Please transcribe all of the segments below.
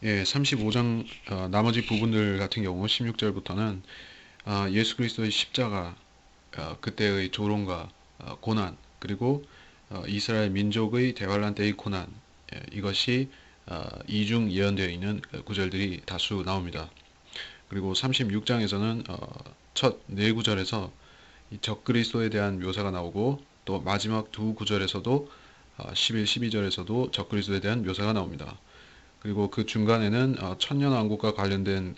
예, 35장 나머지 부분들 같은 경우 16절부터는 예수 그리스도의 십자가, 그때의 조롱과 고난, 그리고 이스라엘 민족의 대환란 때의 고난, 이것이 이중 예언되어 있는 구절들이 다수 나옵니다. 그리고 36장에서는 첫 네 구절에서 이 적그리스도에 대한 묘사가 나오고, 또 마지막 두 구절에서도 11, 12절에서도 적그리스도에 대한 묘사가 나옵니다. 그리고 그 중간에는 천년왕국과 관련된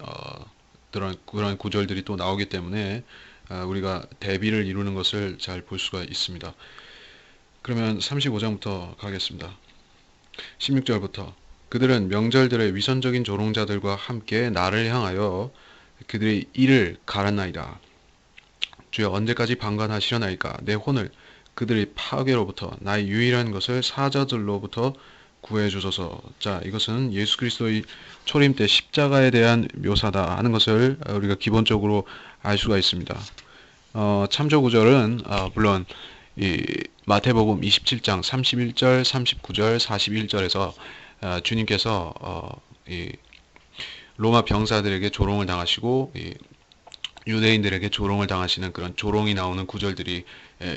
그런 구절들이 또 나오기 때문에 우리가 대비를 이루는 것을 잘 볼 수가 있습니다. 그러면 35장부터 가겠습니다. 16절부터 그들은 명절들의 위선적인 조롱자들과 함께 나를 향하여 그들의 이를 갈았나이다. 주여 언제까지 방관하시려나이까. 내 혼을 그들의 파괴로부터 나의 유일한 것을 사자들로부터 구해 주소서. 자, 이것은 예수 그리스도의 초림 때 십자가에 대한 묘사다 하는 것을 우리가 기본적으로 알 수가 있습니다. 참조 구절은 물론 이 마태복음 27장 31절, 39절, 41절에서 주님께서 이 로마 병사들에게 조롱을 당하시고 유대인들에게 조롱을 당하시는 그런 조롱이 나오는 구절들이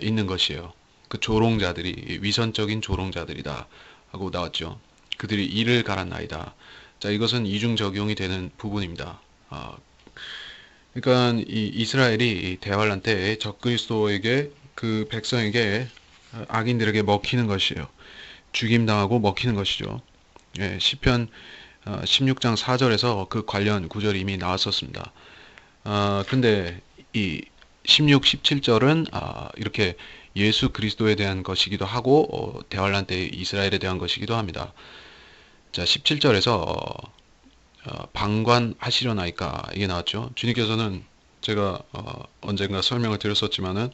있는 것이에요. 그 조롱자들이 위선적인 조롱자들이다 하고 나왔죠. 그들이 이를 갈았나이다. 자, 이것은 이중 적용이 되는 부분입니다. 그러니까 이 이스라엘이 대환란 때 적그리스도에게, 그 백성에게, 악인들에게 먹히는 것이에요. 죽임당하고 먹히는 것이죠. 예, 시편 16장 4절에서 그 관련 구절이 이미 나왔었습니다. 근데 이 16, 17절은 이렇게 예수 그리스도에 대한 것이기도 하고 대환란 때 이스라엘에 대한 것이기도 합니다. 자, 17절에서 방관하시려나이까 이게 나왔죠. 주님께서는 제가 언젠가 설명을 드렸었지만은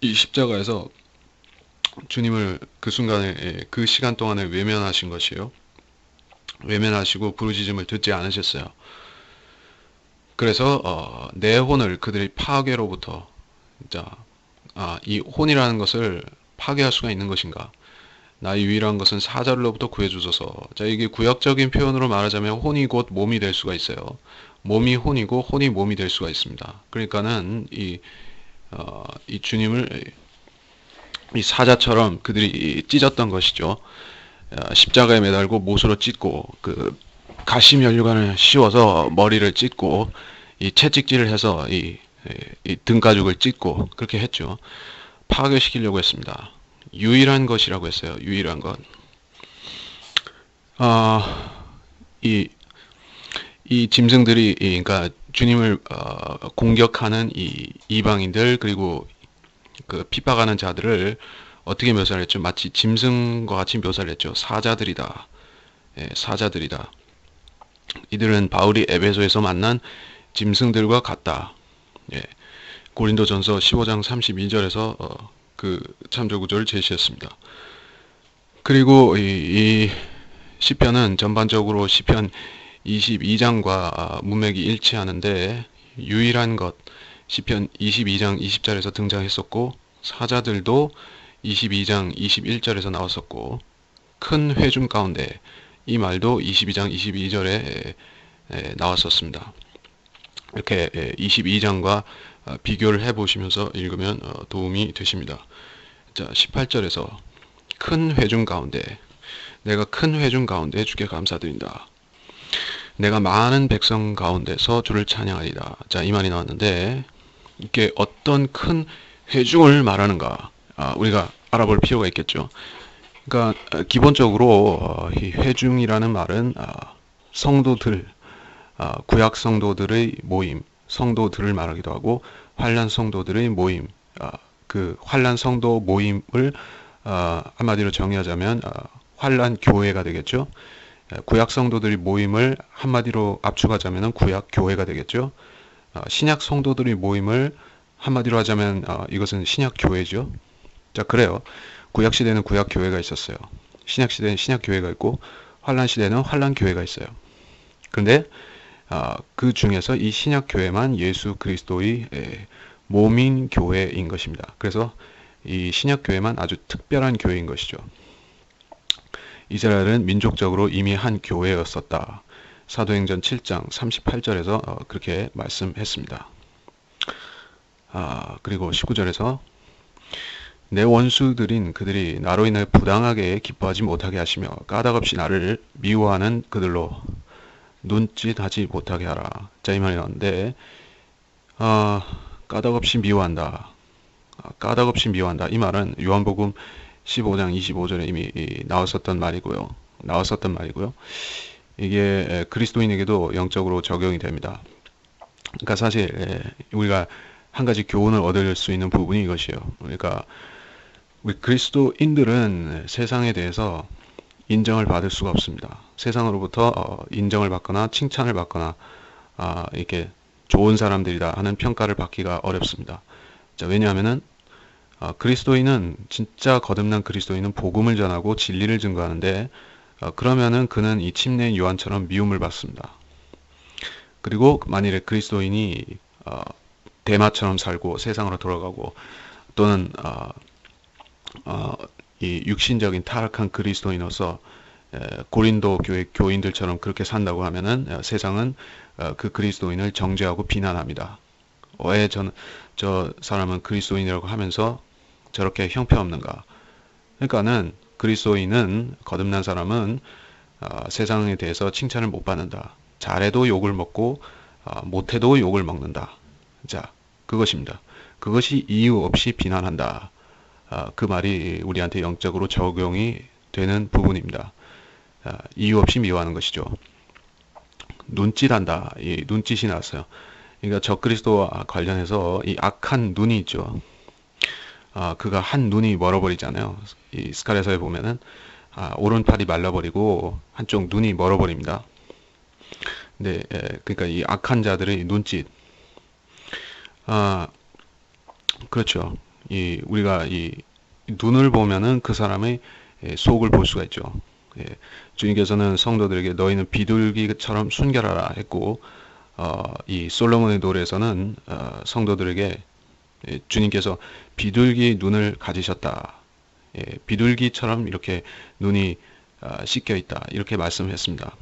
이 십자가에서 주님을 그 순간에, 그 시간 동안에 외면하신 것이에요. 외면하시고 부르짖음을 듣지 않으셨어요. 그래서 내 혼을 그들의 파괴로부터, 자, 이 혼이라는 것을 파괴할 수가 있는 것인가? 나의 유일한 것은 사자로부터 구해주소서. 자, 이게 구약적인 표현으로 말하자면 혼이 곧 몸이 될 수가 있어요. 몸이 혼이고 혼이 몸이 될 수가 있습니다. 그러니까는 이 주님을 이 사자처럼 그들이 찢었던 것이죠. 십자가에 매달고 못으로 찢고 그 가시면류관을 씌워서 머리를 찢고 이 채찍질을 해서 이 등가죽을 찢고 그렇게 했죠. 파괴시키려고 했습니다. 유일한 것이라고 했어요. 유일한 것. 이, 이 짐승들이, 그러니까 주님을 공격하는 이 이방인들, 그리고 그 핍박하는 자들을 어떻게 묘사를 했죠? 마치 짐승과 같이 묘사를 했죠. 사자들이다. 예, 사자들이다. 이들은 바울이 에베소에서 만난 짐승들과 같다. 예, 고린도전서 15장 32절에서 그 참조 구조를 제시했습니다. 그리고 이 시편은 전반적으로 시편 22장과 문맥이 일치하는데 유일한 것, 시편 22장 20절에서 등장했었고 사자들도 22장 21절에서 나왔었고 큰 회중 가운데 이 말도 22장 22절에 나왔었습니다. 이렇게 22장과 비교를 해보시면서 읽으면 도움이 되십니다. 자, 18절에서 큰 회중 가운데, 내가 큰 회중 가운데 주께 감사드린다. 내가 많은 백성 가운데서 주를 찬양하리다. 자, 이 말이 나왔는데 이게 어떤 큰 회중을 말하는가, 우리가 알아볼 필요가 있겠죠. 그러니까 기본적으로 이 회중이라는 말은 성도들, 구약 성도들의 모임, 성도들을 말하기도 하고 환란 성도들의 모임, 그 환란 성도 모임을 한마디로 정의하자면 환란 교회가 되겠죠. 구약 성도들의 모임을 한마디로 압축하자면 구약 교회가 되겠죠. 신약 성도들의 모임을 한마디로 하자면 이것은 신약 교회죠. 자, 그래요. 구약 시대는 구약 교회가 있었어요. 신약 시대는 신약 교회가 있고 환란 시대는 환란 교회가 있어요. 그런데 그 중에서 이 신약 교회만 예수 그리스도의 몸인 교회인 것입니다. 그래서 이 신약 교회만 아주 특별한 교회인 것이죠. 이스라엘은 민족적으로 이미 한 교회였었다. 사도행전 7장 38절에서 그렇게 말씀했습니다. 그리고 19절에서 내 원수들인 그들이 나로 인해 부당하게 기뻐하지 못하게 하시며 까닭없이 나를 미워하는 그들로 눈짓하지 못하게 하라. 자, 이 말이었는데 까닭없이 미워한다. 까닭없이 미워한다. 이 말은 요한복음 15장 25절에 이미 나왔었던 말이고요. 이게 그리스도인에게도 영적으로 적용이 됩니다. 그러니까 사실 우리가 한 가지 교훈을 얻을 수 있는 부분이 이것이에요. 그러니까 우리 그리스도인들은 세상에 대해서 인정을 받을 수가 없습니다. 세상으로부터 인정을 받거나 칭찬을 받거나 이렇게 좋은 사람들이다 하는 평가를 받기가 어렵습니다. 자, 왜냐하면은 그리스도인은 진짜 거듭난 그리스도인은 복음을 전하고 진리를 증거하는데 그러면은 그는 이 침례인 요한처럼 미움을 받습니다. 그리고 만일에 그리스도인이 대마처럼 살고 세상으로 돌아가고 또는 이 육신적인 타락한 그리스도인으로서 고린도 교회 교인들처럼 그렇게 산다고 하면은 세상은 그 그리스도인을 정죄하고 비난합니다. 왜 저 사람은 그리스도인이라고 하면서 저렇게 형편없는가? 그러니까는 그리스도인은 거듭난 사람은 세상에 대해서 칭찬을 못 받는다. 잘해도 욕을 먹고 못해도 욕을 먹는다. 자, 그것입니다. 그것이 이유 없이 비난한다. 그 말이 우리한테 영적으로 적용이 되는 부분입니다. 이유 없이 미워하는 것이죠. 눈짓한다. 이 눈짓이 나왔어요. 그러니까 적그리스도와 관련해서 이 악한 눈이 있죠. 그가 한 눈이 멀어버리잖아요. 이 스가랴서에 보면은 오른팔이 말라버리고 한쪽 눈이 멀어버립니다. 근데 그러니까 이 악한 자들의 눈짓, 그렇죠. 우리가 이 눈을 보면은 그 사람의 속을 볼 수가 있죠. 주님께서는 성도들에게 너희는 비둘기처럼 순결하라 했고, 이 솔로몬의 노래에서는 성도들에게 주님께서 비둘기 눈을 가지셨다. 비둘기처럼 이렇게 눈이 씻겨 있다. 이렇게 말씀했습니다.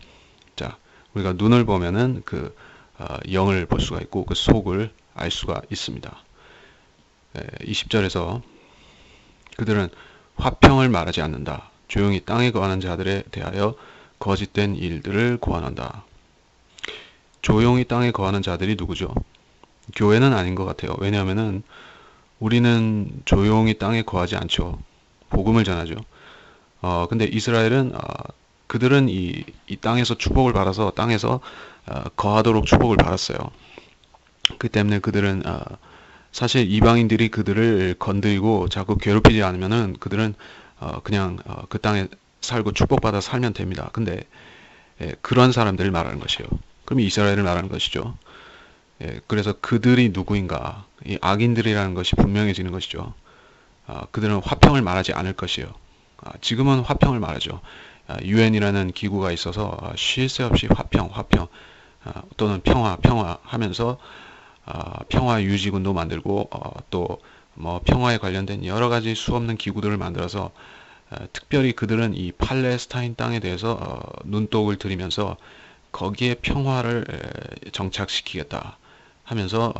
자, 우리가 눈을 보면은 그 영을 볼 수가 있고 그 속을 알 수가 있습니다. 20절에서 그들은 화평을 말하지 않는다. 조용히 땅에 거하는 자들에 대하여 거짓된 일들을 고안한다. 조용히 땅에 거하는 자들이 누구죠? 교회는 아닌 것 같아요. 왜냐하면은 우리는 조용히 땅에 거하지 않죠. 복음을 전하죠. 근데 이스라엘은 그들은 이 땅에서 축복을 받아서 땅에서 거하도록 축복을 받았어요. 그 때문에 그들은 사실 이방인들이 그들을 건드리고 자꾸 괴롭히지 않으면은 그들은 그냥 그 땅에 살고 축복받아 살면 됩니다. 근데 그런 사람들을 말하는 것이에요. 그럼 이스라엘을 말하는 것이죠. 그래서 그들이 누구인가, 이 악인들이라는 것이 분명해지는 것이죠. 그들은 화평을 말하지 않을 것이에요. 지금은 화평을 말하죠. 유엔이라는 기구가 있어서 쉴 새 없이 화평 또는 평화 하면서 평화 유지군도 만들고 또 뭐 평화에 관련된 여러 가지 수없는 기구들을 만들어서 특별히 그들은 이 팔레스타인 땅에 대해서 눈독을 들이면서 거기에 평화를 정착시키겠다 하면서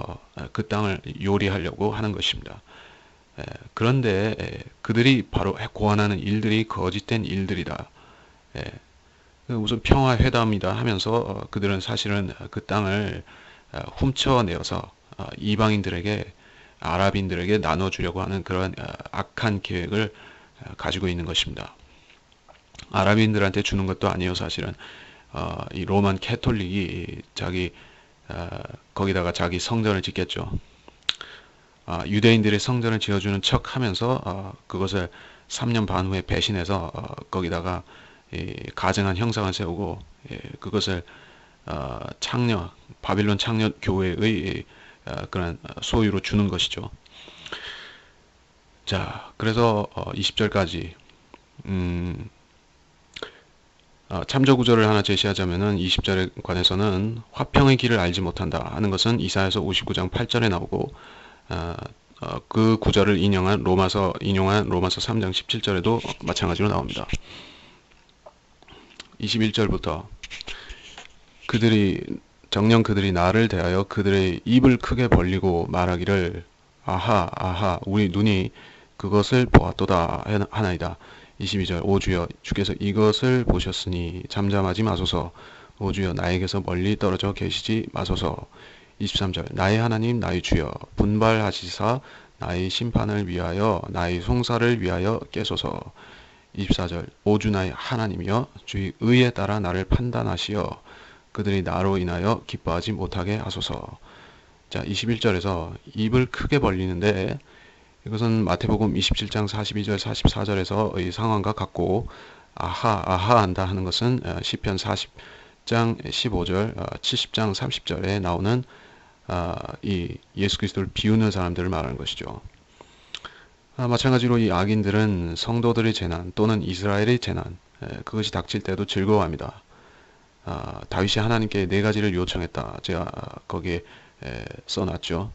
그 땅을 요리하려고 하는 것입니다. 그런데 그들이 바로 고안하는 일들이 거짓된 일들이다. 무슨 평화회담이다 하면서 그들은 사실은 그 땅을 훔쳐내어서 이방인들에게 아랍인들에게 나눠주려고 하는 그런 악한 계획을 가지고 있는 것입니다. 아랍인들한테 주는 것도 아니에요. 사실은 이 로만 캐톨릭이 거기다가 자기 성전을 짓겠죠. 유대인들의 성전을 지어주는 척 하면서 그것을 3년 반 후에 배신해서 거기다가 가증한 형상을 세우고 그것을 바빌론 창녀 교회의 그런 소유로 주는 것이죠. 자, 그래서 20절까지 참조 구절을 하나 제시하자면은 20절에 관해서는 화평의 길을 알지 못한다 하는 것은 이사야서 59장 8절에 나오고 그 구절을 인용한 로마서 3장 17절에도 마찬가지로 나옵니다. 21절부터 그들이 정녕 그들이 나를 대하여 그들의 입을 크게 벌리고 말하기를 아하 아하 우리 눈이 그것을 보았도다 하나이다. 22절 오 주여 주께서 이것을 보셨으니 잠잠하지 마소서. 오 주여 나에게서 멀리 떨어져 계시지 마소서. 23절 나의 하나님 나의 주여 분발하시사 나의 심판을 위하여 나의 송사를 위하여 깨소서. 24절 오주 나의 하나님이여 주의 의에 따라 나를 판단하시어 그들이 나로 인하여 기뻐하지 못하게 하소서. 자, 21절에서 입을 크게 벌리는데 이것은 마태복음 27장 42절 44절에서의 상황과 같고 아하 아하 한다 하는 것은 시편 40장 15절 70장 30절에 나오는 이 예수 그리스도를 비우는 사람들을 말하는 것이죠. 마찬가지로 이 악인들은 성도들의 재난 또는 이스라엘의 재난 그것이 닥칠 때도 즐거워합니다. 다윗이 하나님께 네 가지를 요청했다. 제가 거기에 써놨죠.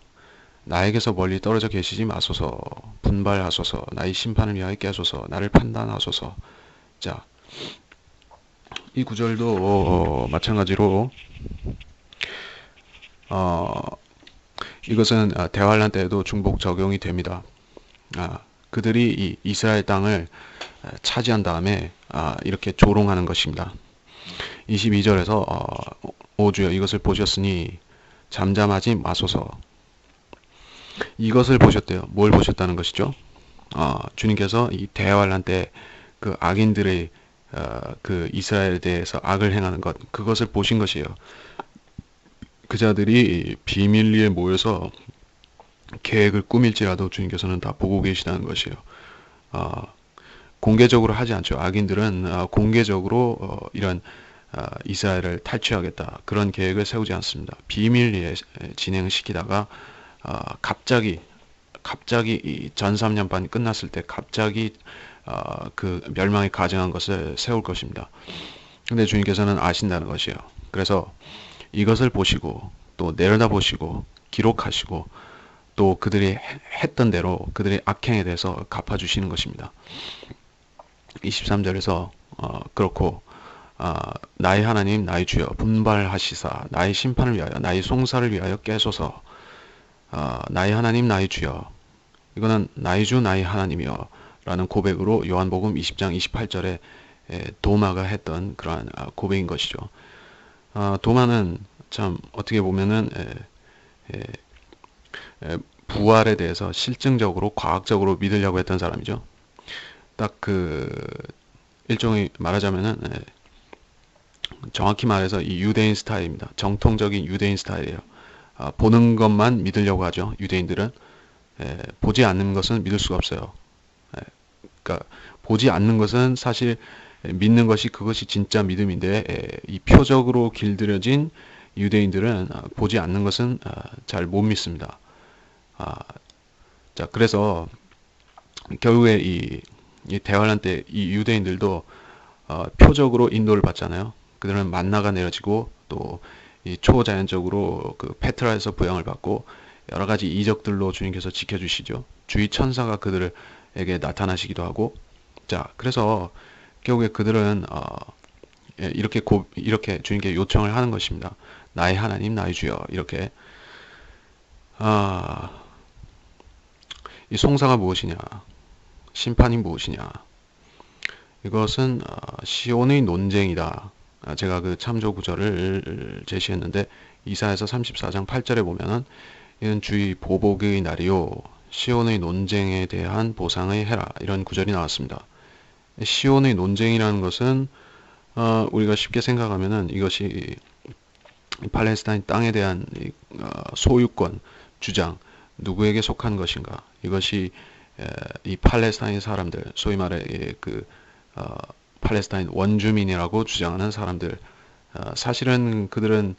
나에게서 멀리 떨어져 계시지 마소서. 분발하소서. 나의 심판을 위하여 깨소서. 나를 판단하소서. 자, 이 구절도 마찬가지로 이것은 대환란 때에도 중복 적용이 됩니다. 그들이 이 이스라엘 땅을 차지한 다음에 이렇게 조롱하는 것입니다. 22절에서 오 주여 이것을 보셨으니 잠잠하지 마소서. 이것을 보셨대요. 뭘 보셨다는 것이죠? 주님께서 이 대환란 때 그 악인들의 그 이스라엘에 대해서 악을 행하는 것 그것을 보신 것이에요. 그 자들이 비밀리에 모여서 계획을 꾸밀지라도 주님께서는 다 보고 계시다는 것이에요. 공개적으로 하지 않죠. 악인들은 공개적으로 이런 이스라엘을 탈취하겠다 그런 계획을 세우지 않습니다. 비밀리에 진행시키다가 갑자기 이 전 3년반이 끝났을 때 갑자기 그 멸망이 가증한 것을 세울 것입니다. 근데 주님께서는 아신다는 것이에요. 그래서 이것을 보시고 또 내려다보시고 기록하시고 또 그들이 했던 대로 그들의 악행에 대해서 갚아주시는 것입니다. 23절에서 그렇고 나의 하나님 나의 주여 분발하시사 나의 심판을 위하여 나의 송사를 위하여 깨소서. 나의 하나님 나의 주여 이거는 나의 주 나의 하나님이여 라는 고백으로 요한복음 20장 28절에 도마가 했던 그러한 고백인 것이죠. 도마는 참 어떻게 보면은 부활에 대해서 실증적으로 과학적으로 믿으려고 했던 사람이죠. 딱 그 일종의 말하자면은 정확히 말해서 이 유대인 스타일입니다. 정통적인 유대인 스타일이에요. 보는 것만 믿으려고 하죠. 유대인들은 보지 않는 것은 믿을 수가 없어요. 그러니까 보지 않는 것은 사실 믿는 것이 그것이 진짜 믿음인데 이 표적으로 길들여진 유대인들은 보지 않는 것은 잘 못 믿습니다. 자 그래서 결국에 이 대환란 때 이 유대인들도 표적으로 인도를 받잖아요. 그들은 만나가 내려지고 또 이 초자연적으로 그 페트라에서 부양을 받고 여러 가지 이적들로 주님께서 지켜주시죠. 주의 천사가 그들에게 나타나시기도 하고 자 그래서 결국에 그들은 이렇게 주님께 요청을 하는 것입니다. 나의 하나님 나의 주여 이렇게 이 송사가 무엇이냐 심판이 무엇이냐 이것은 시온의 논쟁이다. 제가 그 참조 구절을 제시했는데 이사야서 34장 8절에 보면은 이는 주의 보복의 날이요 시온의 논쟁에 대한 보상의 해라 이런 구절이 나왔습니다. 시온의 논쟁이라는 것은 우리가 쉽게 생각하면은 이것이 팔레스타인 땅에 대한 소유권 주장 누구에게 속한 것인가 이것이 이 팔레스타인 사람들 소위 말해 그 팔레스타인 원주민이라고 주장하는 사람들 사실은 그들은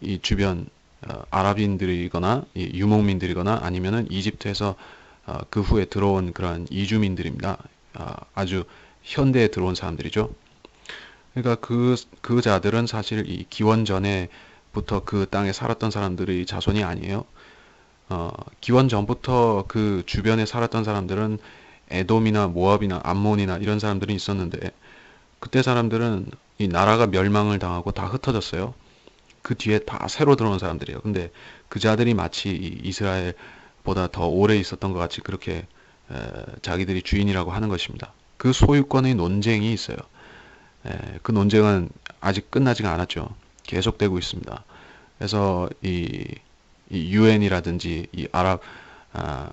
이 주변 아랍인들이거나 유목민들이거나 아니면은 이집트에서 그 후에 들어온 그러한 이주민들입니다. 아주 현대에 들어온 사람들이죠. 그러니까 그 자들은 사실 이 기원 전에부터 그 땅에 살았던 사람들의 자손이 아니에요. 기원 전부터 그 주변에 살았던 사람들은 에돔이나 모압이나 암몬이나 이런 사람들이 있었는데 그때 사람들은 이 나라가 멸망을 당하고 다 흩어졌어요. 그 뒤에 다 새로 들어온 사람들이에요. 근데 그 자들이 마치 이 이스라엘보다 더 오래 있었던 것 같이 그렇게 자기들이 주인이라고 하는 것입니다. 그 소유권의 논쟁이 있어요. 그 논쟁은 아직 끝나지가 않았죠. 계속되고 있습니다. 그래서 이 UN이라든지 이 아랍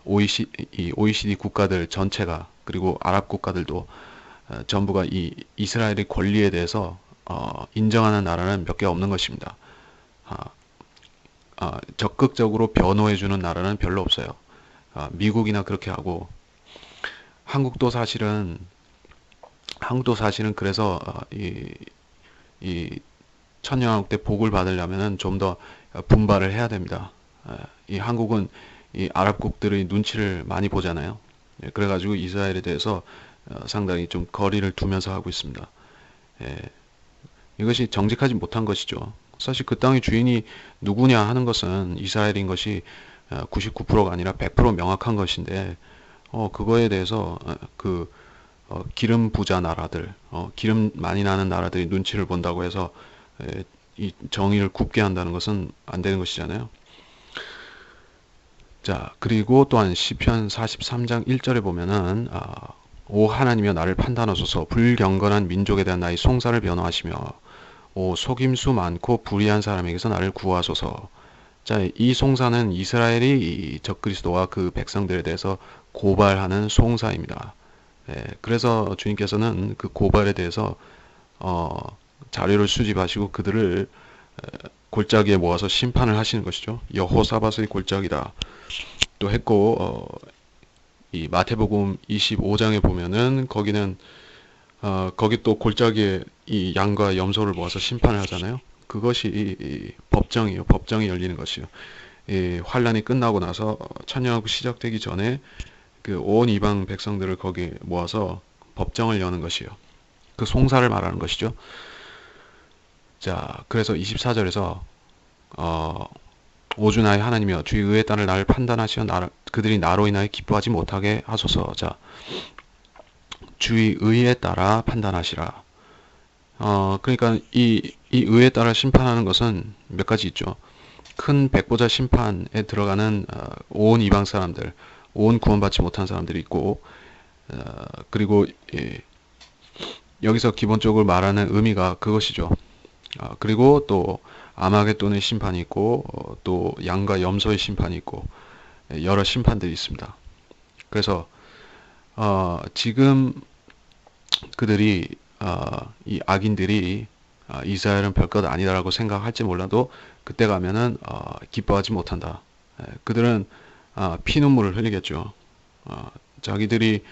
OECD 국가들 전체가 그리고 아랍 국가들도 전부가 이 이스라엘의 권리에 대해서 인정하는 나라는 몇 개 없는 것입니다. 적극적으로 변호해주는 나라는 별로 없어요. 미국이나 그렇게 하고 한국도 사실은 그래서 이 천년왕국 때 복을 받으려면은 좀 더 분발을 해야 됩니다. 이 한국은 이 아랍국들의 눈치를 많이 보잖아요. 그래가지고 이스라엘에 대해서 상당히 좀 거리를 두면서 하고 있습니다. 이것이 정직하지 못한 것이죠. 사실 그 땅의 주인이 누구냐 하는 것은 이스라엘인 것이 99%가 아니라 100% 명확한 것인데 그거에 대해서 기름 부자 나라들, 기름 많이 나는 나라들이 눈치를 본다고 해서 이 정의를 굽게 한다는 것은 안 되는 것이잖아요. 자, 그리고 또한 시편 43장 1절에 보면은 오 하나님이여 나를 판단하소서 불경건한 민족에 대한 나의 송사를 변호하시며 오 속임수 많고 불의한 사람에게서 나를 구하소서. 자, 이 송사는 이스라엘이 이 적그리스도와 그 백성들에 대해서 고발하는 송사입니다. 그래서 주님께서는 그 고발에 대해서 자료를 수집하시고 그들을 골짜기에 모아서 심판을 하시는 것이죠. 여호사밧의 골짜기다 또 했고 이 마태복음 25장에 보면은 거기는 거기 또 골짜기에 이 양과 염소를 모아서 심판을 하잖아요. 그것이 이 법정이요. 법정이 열리는 것이요. 이 환란이 끝나고 나서 천년왕국 시작되기 전에 그 온 이방 백성들을 거기 모아서 법정을 여는 것이요. 그 송사를 말하는 것이죠. 자, 그래서 24절에서 오주 나의 하나님이여 주의 의에 따라 나를 판단하시어 그들이 나로 인하여 기뻐하지 못하게 하소서. 자, 주의 의에 따라 판단하시라. 그러니까 이 의에 따라 심판하는 것은 몇 가지 있죠. 큰 백보자 심판에 들어가는 온 이방 사람들, 온 구원받지 못한 사람들이 있고, 그리고 여기서 기본적으로 말하는 의미가 그것이죠. 그리고 또 아마겟돈의 심판이 있고 또 양과 염소의 심판이 있고 여러 심판들이 있습니다. 그래서 지금 그들이 이 악인들이 이스라엘은 별것 아니다라고 생각할지 몰라도 그때 가면은 기뻐하지 못한다. 그들은 피눈물을 흘리겠죠. 자기들이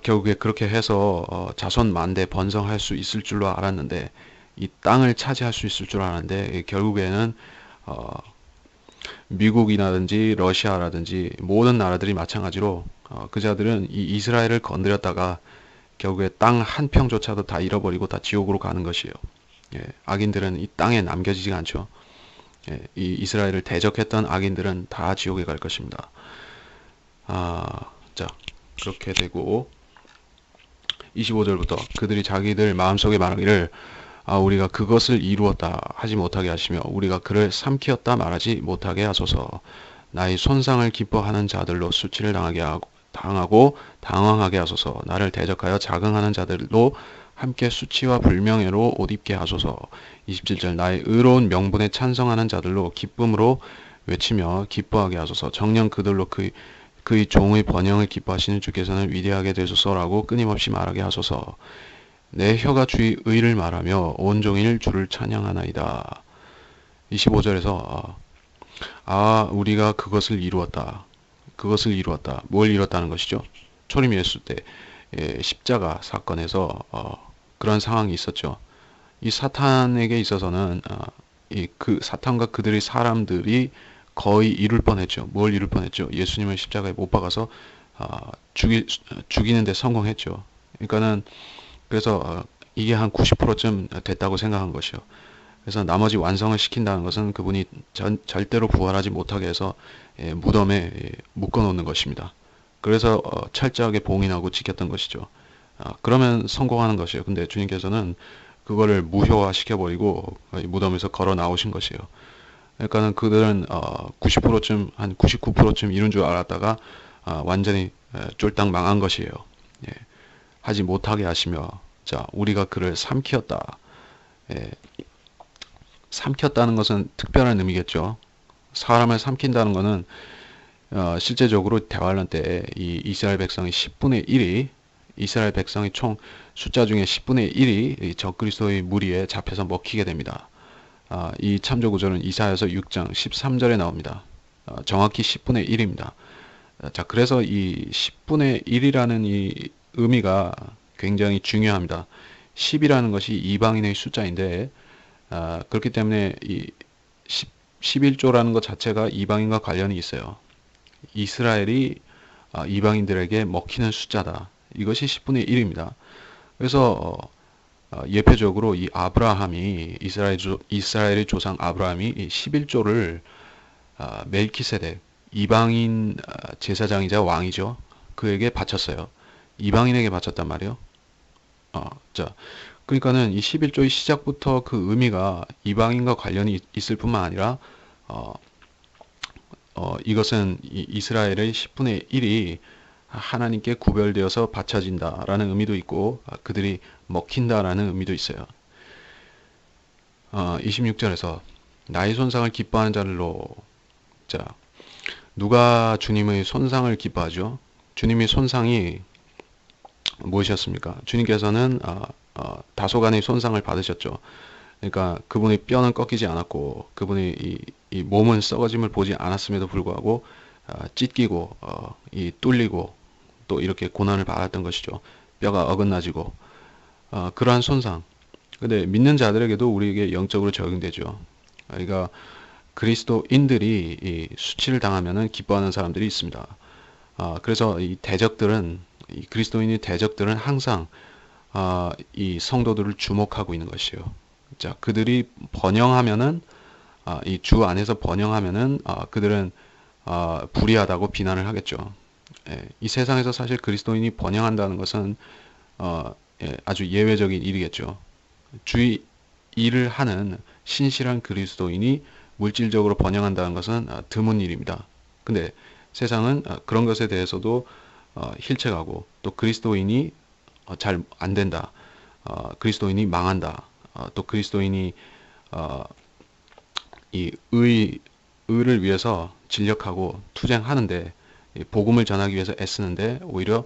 결국에 그렇게 해서 자손 만대 번성할 수 있을 줄로 알았는데 이 땅을 차지할 수 있을 줄 알았는데 결국에는 미국이라든지 러시아라든지 모든 나라들이 마찬가지로 그 자들은 이 이스라엘을 건드렸다가 결국에 땅 한 평조차도 다 잃어버리고 다 지옥으로 가는 것이에요. 악인들은 이 땅에 남겨지지가 않죠. 이 이스라엘을 대적했던 악인들은 다 지옥에 갈 것입니다. 자, 그렇게 되고 25절부터 그들이 자기들 마음속에 말하기를 우리가 그것을 이루었다 하지 못하게 하시며 우리가 그를 삼키었다 말하지 못하게 하소서. 나의 손상을 기뻐하는 자들로 수치를 당하고 당황하게 하소서. 나를 대적하여 자긍하는 자들로 함께 수치와 불명예로 옷 입게 하소서. 27절 나의 의로운 명분에 찬성하는 자들로 기쁨으로 외치며 기뻐하게 하소서. 정녕 그들로 그의 종의 번영을 기뻐하시는 주께서는 위대하게 되소서라고 끊임없이 말하게 하소서. 내 혀가 주의 의를 말하며 온종일 주를 찬양하나이다. 25절에서 우리가 그것을 이루었다. 그것을 이루었다. 뭘 이뤘다는 것이죠? 초림 예수 때 십자가 사건에서 그런 상황이 있었죠. 이 사탄에게 있어서는 그 사탄과 그들의 사람들이 거의 이룰 뻔했죠. 뭘 이룰 뻔했죠? 예수님을 십자가에 못 박아서 죽이는데 성공했죠. 그러니까는 그래서 이게 한 90%쯤 됐다고 생각한 것이요. 그래서 나머지 완성을 시킨다는 것은 그분이 절대로 부활하지 못하게 해서 무덤에 묶어 놓는 것입니다. 그래서 철저하게 봉인하고 지켰던 것이죠. 그러면 성공하는 것이에요. 근데 주님께서는 그거를 무효화 시켜버리고 무덤에서 걸어 나오신 것이에요. 그러니까는 그들은 90%쯤 한 99%쯤 이룬 줄 알았다가 완전히 쫄딱 망한 것이에요. 예, 하지 못하게 하시며 자 우리가 그를 삼키었다. 예, 삼켰다는 것은 특별한 의미겠죠. 사람을 삼킨다는 것은 실제적으로 대환란 때 이 이스라엘 백성의 10분의 1이 이스라엘 백성의 총 숫자 중에 10분의 1이 적그리스도의 무리에 잡혀서 먹히게 됩니다. 이 참조 구절은 이사야서 6장 13절에 나옵니다. 정확히 10분의 1입니다. 자, 그래서 이 10분의 1이라는 이 의미가 굉장히 중요합니다. 10이라는 것이 이방인의 숫자인데 그렇기 때문에 이 11조라는 것 자체가 이방인과 관련이 있어요. 이스라엘이 이방인들에게 먹히는 숫자다. 이것이 10분의 1입니다. 그래서 예표적으로 이 아브라함이 이스라엘의 조상 아브라함이 이 11조를 멜키세덱 이방인 제사장이자 왕이죠. 그에게 바쳤어요. 이방인에게 바쳤단 말이에요. 자, 그러니까는 이 11조의 시작부터 그 의미가 이방인과 관련이 있을 뿐만 아니라 이것은 이스라엘의 10분의 1이 하나님께 구별되어서 바쳐진다라는 의미도 있고 그들이 먹힌다라는 의미도 있어요. 26절에서 나의 손상을 기뻐하는 자들로 자 누가 주님의 손상을 기뻐하죠? 주님의 손상이 무엇이었습니까? 주님께서는 다소간의 손상을 받으셨죠. 그러니까 그분의 뼈는 꺾이지 않았고 그분의 이 몸은 썩어짐을 보지 않았음에도 불구하고 찢기고 이 뚫리고 또 이렇게 고난을 받았던 것이죠. 뼈가 어긋나지고 그러한 손상. 근데 믿는 자들에게도 우리에게 영적으로 적용되죠. 그러니까 그리스도인들이 이 수치를 당하면은 기뻐하는 사람들이 있습니다. 그래서 이 대적들은 이 그리스도인의 대적들은 항상 이 성도들을 주목하고 있는 것이에요. 자, 그들이 번영하면은 이 주 안에서 번영하면은 그들은 불의하다고 비난을 하겠죠. 예, 이 세상에서 사실 그리스도인이 번영한다는 것은 예, 아주 예외적인 일이겠죠. 주의 일을 하는 신실한 그리스도인이 물질적으로 번영한다는 것은 드문 일입니다. 근데 세상은 그런 것에 대해서도 힐책하고 또 그리스도인이 잘 안 된다. 그리스도인이 망한다. 또 그리스도인이 이 의를 위해서 진력하고 투쟁하는데 복음을 전하기 위해서 애쓰는데 오히려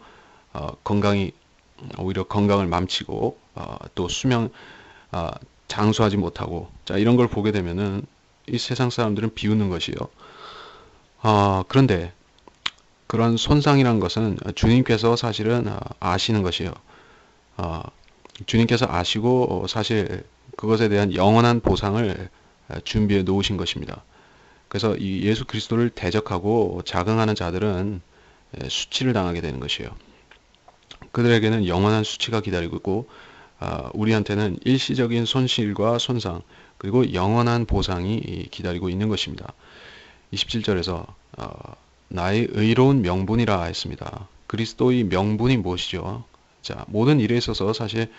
건강을 망치고 또 수명 장수하지 못하고 자 이런 걸 보게 되면은 이 세상 사람들은 비웃는 것이요. 그런데 그런 손상이란 것은 주님께서 사실은 아시는 것이요. 주님께서 아시고 사실 그것에 대한 영원한 보상을 준비해 놓으신 것입니다. 그래서 이 예수 그리스도를 대적하고 자긍하는 자들은 수치를 당하게 되는 것이에요. 그들에게는 영원한 수치가 기다리고 있고 우리한테는 일시적인 손실과 손상 그리고 영원한 보상이 기다리고 있는 것입니다. 27절에서 나의 의로운 명분이라 했습니다. 그리스도의 명분이 무엇이죠? 자, 모든 일에 있어서 사실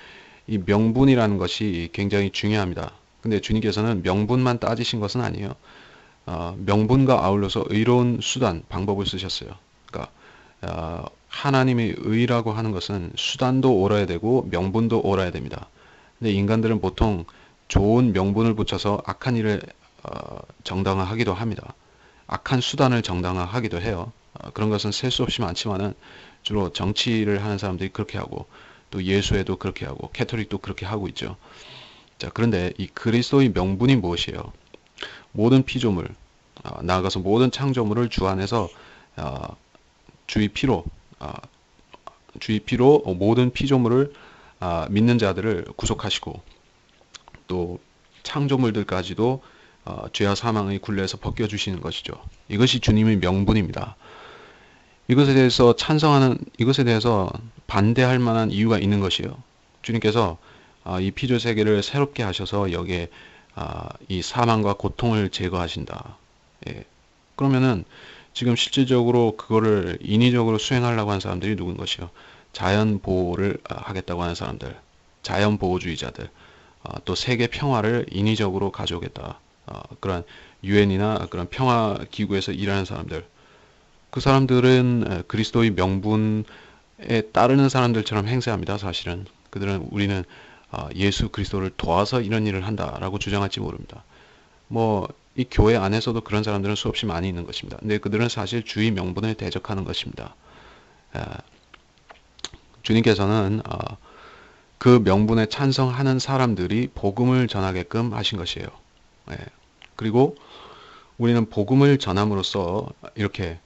이 명분이라는 것이 굉장히 중요합니다. 근데 주님께서는 명분만 따지신 것은 아니에요. 명분과 아울러서 의로운 수단, 방법을 쓰셨어요. 그러니까 하나님의 의라고 하는 것은 수단도 옳아야 되고 명분도 옳아야 됩니다. 근데 인간들은 보통 좋은 명분을 붙여서 악한 일을 정당화하기도 합니다. 악한 수단을 정당화하기도 해요. 그런 것은 셀 수 없이 많지만은 주로 정치를 하는 사람들이 그렇게 하고 또 예수회도 그렇게 하고 캐톨릭도 그렇게 하고 있죠. 자, 그런데 이 그리스도의 명분이 무엇이에요? 모든 피조물, 나아가서 모든 창조물을 주 안에서 주의 피로 모든 피조물을 믿는 자들을 구속하시고 또 창조물들까지도 죄와 사망의 굴레에서 벗겨주시는 것이죠. 이것이 주님의 명분입니다. 이것에 대해서 반대할 만한 이유가 있는 것이에요. 주님께서 이 피조 세계를 새롭게 하셔서 여기에 이 사망과 고통을 제거하신다. 예. 그러면은 지금 실질적으로 그거를 인위적으로 수행하려고 한 사람들이 누군 것이요? 자연 보호를 하겠다고 하는 사람들, 자연 보호주의자들, 또 세계 평화를 인위적으로 가져오겠다. 그런 유엔이나 그런 평화 기구에서 일하는 사람들, 그 사람들은 그리스도의 명분에 따르는 사람들처럼 행세합니다. 사실은 그들은 우리는 예수 그리스도를 도와서 이런 일을 한다라고 주장할지 모릅니다. 뭐 이 교회 안에서도 그런 사람들은 수없이 많이 있는 것입니다. 근데 그들은 사실 주의 명분을 대적하는 것입니다. 주님께서는 그 명분에 찬성하는 사람들이 복음을 전하게끔 하신 것이에요. 예. 그리고 우리는 복음을 전함으로써 이렇게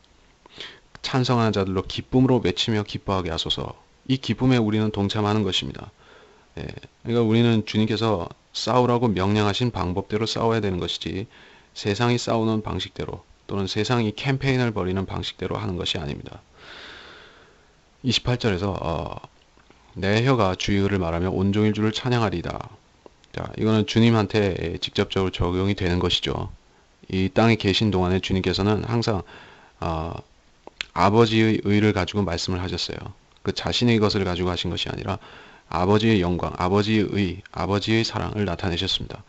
찬성하는 자들로 기쁨으로 외치며 기뻐하게 하소서. 이 기쁨에 우리는 동참하는 것입니다. 예. 그러니까 우리는 주님께서 싸우라고 명령하신 방법대로 싸워야 되는 것이지 세상이 싸우는 방식대로 또는 세상이 캠페인을 벌이는 방식대로 하는 것이 아닙니다. 28절에서 내 혀가 주의 의를 말하며 온종일 주를 찬양하리이다. 자, 이거는 주님한테 직접적으로 적용이 되는 것이죠. 이 땅에 계신 동안에 주님께서는 항상 아버지의 의를 가지고 말씀을 하셨어요. 그 자신의 것을 가지고 하신 것이 아니라 아버지의 영광, 아버지의 의, 아버지의 사랑을 나타내셨습니다.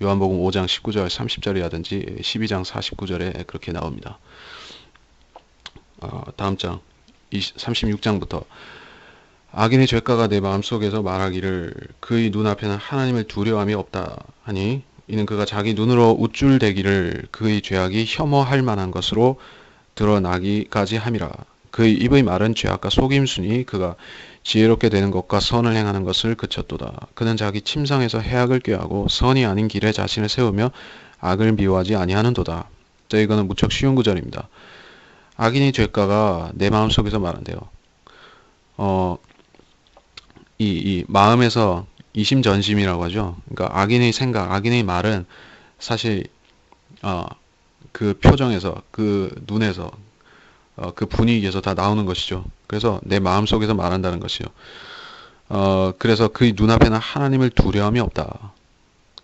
요한복음 5장 19절 30절이라든지 12장 49절에 그렇게 나옵니다. 다음 장 36장부터 악인의 죄가가 내 마음속에서 말하기를 그의 눈앞에는 하나님을 두려움이 없다 하니 이는 그가 자기 눈으로 우쭐대기를 그의 죄악이 혐오할 만한 것으로 드러나기까지 함이라. 그의 입의 말은 죄악과 속임수니 그가 지혜롭게 되는 것과 선을 행하는 것을 그쳤도다. 그는 자기 침상에서 해악을 꾀하고 선이 아닌 길에 자신을 세우며 악을 미워하지 아니하는도다. 자, 이거는 무척 쉬운 구절입니다. 악인의 죄가가 내 마음속에서 말한대요. 이 마음에서 이심전심이라고 하죠. 그러니까 악인의 생각, 악인의 말은 사실 그 표정에서, 그 눈에서, 그 분위기에서 다 나오는 것이죠. 그래서 내 마음속에서 말한다는 것이요. 그래서 그의 눈앞에는 하나님을 두려움이 없다.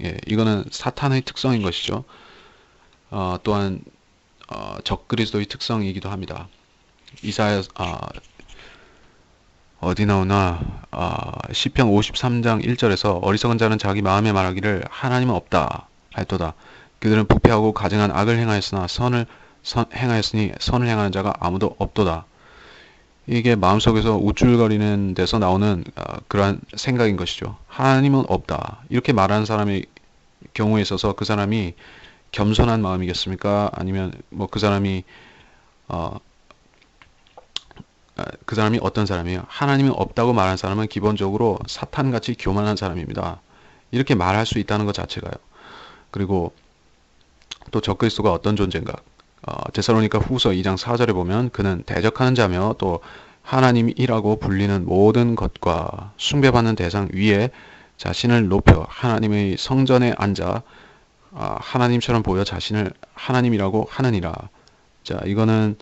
예, 이거는 사탄의 특성인 것이죠. 또한 적그리스도의 특성이기도 합니다. 이사야 어디 나오나 시편 53장 1절에서 어리석은 자는 자기 마음에 말하기를 하나님은 없다 할도다. 그들은 부패하고 가증한 악을 행하였으나 행하였으니 선을 행하는 자가 아무도 없도다. 이게 마음속에서 우쭐거리는 데서 나오는 그러한 생각인 것이죠. 하나님은 없다. 이렇게 말하는 사람의 경우에 있어서 그 사람이 겸손한 마음이겠습니까? 아니면 뭐 그 사람이 어떤 사람이에요? 하나님이 없다고 말하는 사람은 기본적으로 사탄같이 교만한 사람입니다. 이렇게 말할 수 있다는 것 자체가요. 그리고 또 적그리스도가 어떤 존재인가? 데살로니가 후서 2장 4절에 보면 그는 대적하는 자며 또 하나님이라고 불리는 모든 것과 숭배받는 대상 위에 자신을 높여 하나님의 성전에 앉아 하나님처럼 보여 자신을 하나님이라고 하느니라. 자, 이거는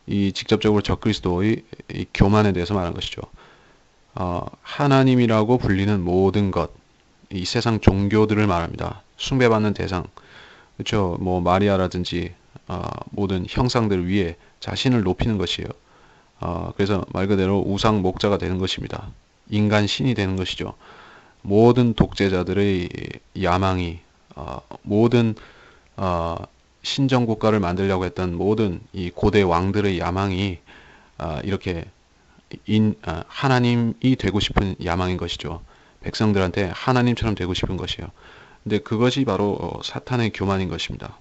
이 직접적으로 적그리스도의 이 교만에 대해서 말한 것이죠. 하나님이라고 불리는 모든 것, 이 세상 종교들을 말합니다. 숭배받는 대상, 그렇죠? 뭐 마리아라든지 모든 형상들 위에 자신을 높이는 것이에요. 그래서 말 그대로 우상 목자가 되는 것입니다. 인간 신이 되는 것이죠. 모든 독재자들의 야망이 모든 신정국가를 만들려고 했던 모든 이 고대 왕들의 야망이 이렇게 하나님이 되고 싶은 야망인 것이죠. 백성들한테 하나님처럼 되고 싶은 것이에요. 근데 그것이 바로 사탄의 교만인 것입니다.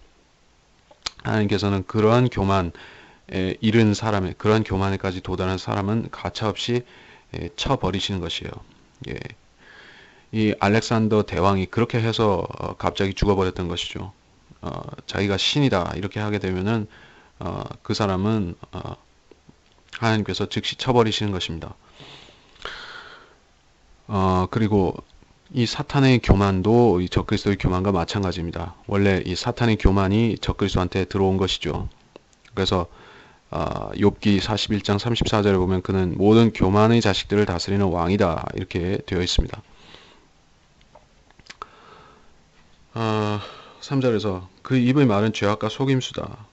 하나님께서는 그러한 교만에 이른 사람의 그러한 교만에까지 도달한 사람은 가차없이 쳐버리시는 것이에요. 예. 이 알렉산더 대왕이 그렇게 해서 갑자기 죽어버렸던 것이죠. 자기가 신이다 이렇게 하게 되면은 그 사람은 하나님께서 즉시 쳐버리시는 것입니다. 그리고 이 사탄의 교만도 이 적그리스도의 교만과 마찬가지입니다. 원래 이 사탄의 교만이 적그리스도한테 들어온 것이죠. 그래서 욥기 41장 34절에 보면 그는 모든 교만의 자식들을 다스리는 왕이다 이렇게 되어 있습니다. 3절에서 그 입의 말은 죄악과 속임수다.